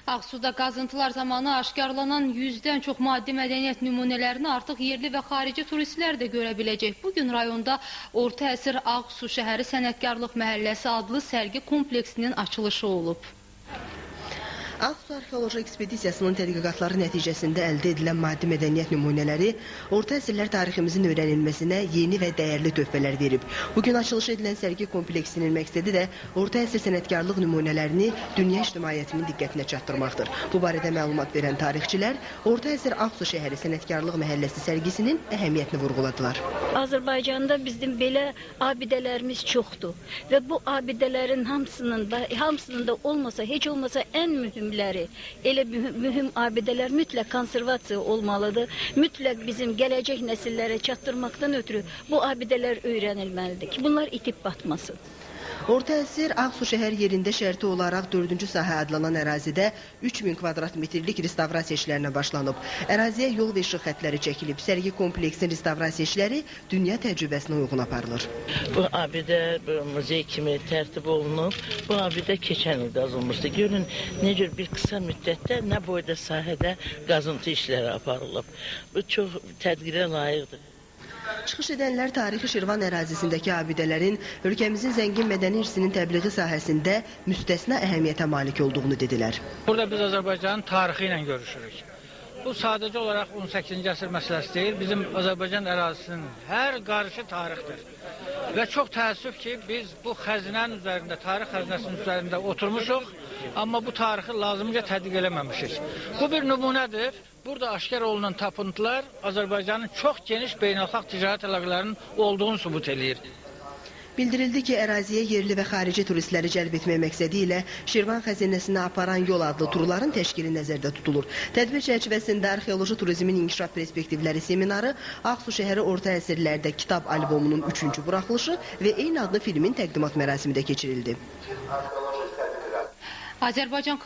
Ağsuda qazıntılar zamanı aşkarlanan 100-dən çox maddi mədəniyyət nümunələrini artıq yerli və xarici turistlər də görə biləcək. Bugün rayonda Orta Əsr Ağsu Şəhəri Sənətkarlıq Məhəlləsi adlı sərgi kompleksinin açılışı olub. Ağsu arxeoloji ekspedisiyasının tədqiqatları nəticəsində əldə edilən maddi mədəniyyət nümunələri orta əsrlər tariximizin öyrənilməsinə yeni və dəyərli töhfələr verib. Bugün açılış edilən sərgi kompleksinin məqsədi də orta əsr sənətkarlıq nümunələrini dünya ictimaiyyətinin diqqətinə çatdırmaqdır. Bu barədə məlumat verən tarixçilər Orta Əsr Ağsu Şəhəri Sənətkarlıq Məhəlləsi sərgisinin əhəmiyyətini vurğuladılar. Azərbaycanda bizim belə abidələrimiz çoxdur və bu abidələrin hamısının da olmasa, heç olmasa ən mühümləri, elə mühüm abidələr mütləq konservasiya olmalıdır. Mütləq bizim gələcək nəsillərə çatdırmaqdan ötürü bu abidələr öyrənilməlidir ki, bunlar itib batmasın. Orta Əsr Ağsu şəhər yerində şərti olaraq 4-cü sahə adlanan ərazidə 3000 kvadrat metrlik restavrasiya işlərinə başlanıb. Əraziyə yol və işıq xətləri çəkilib. Sərgi kompleksin restavrasiya işləri dünya təcrübəsinə uyğun aparılır. Bu abidə muzey kimi tərtib olunub. Bu abidə keçən il qazılmışdı. Görün, necə bir qısa müddətdə nə boyda sahədə qazıntı işləri aparılıb. Bu çox tədqirə layiqdir. Çıxış edənlər tarixi Şirvan ərazisindəki abidələrin ölkəmizin zəngin mədəni irsinin təbliği sahəsində müstəsna əhəmiyyətə malik olduğunu dedilər. Burada biz Azərbaycanın tarixi ilə görüşürük. Bu sadəcə olaraq 18-ci əsr məsələsi deyil, bizim Azərbaycan ərazisinin hər qarışı tarixdir. Və çox təəssüf ki, biz bu xəzinənin üzərində, tarix xəzinəsinin üzərində oturmuşuq, amma bu tarixi lazımca tədqiq eləməmişik. Bu bir nümunədir. Burada aşkar olunan tapıntılar Azərbaycanın çox geniş beynəlxalq ticarət əlaqələrinin olduğunu sübut eləyir. Bildirildi ki, əraziyə yerli və xarici turistləri cəlb etmək məqsədi ilə Şirvan xəzinəsinə aparan yol adlı turların təşkili nəzərdə tutulur. Tədbir çərçivəsində arxeoloji turizmin inkişaf perspektivləri seminarı, Ağsu şəhəri orta əsrlərdə kitab albomunun 3-cü buraxılışı və eyni adlı filmin təqdimat mərasimi də keçirildi. Azərbaycan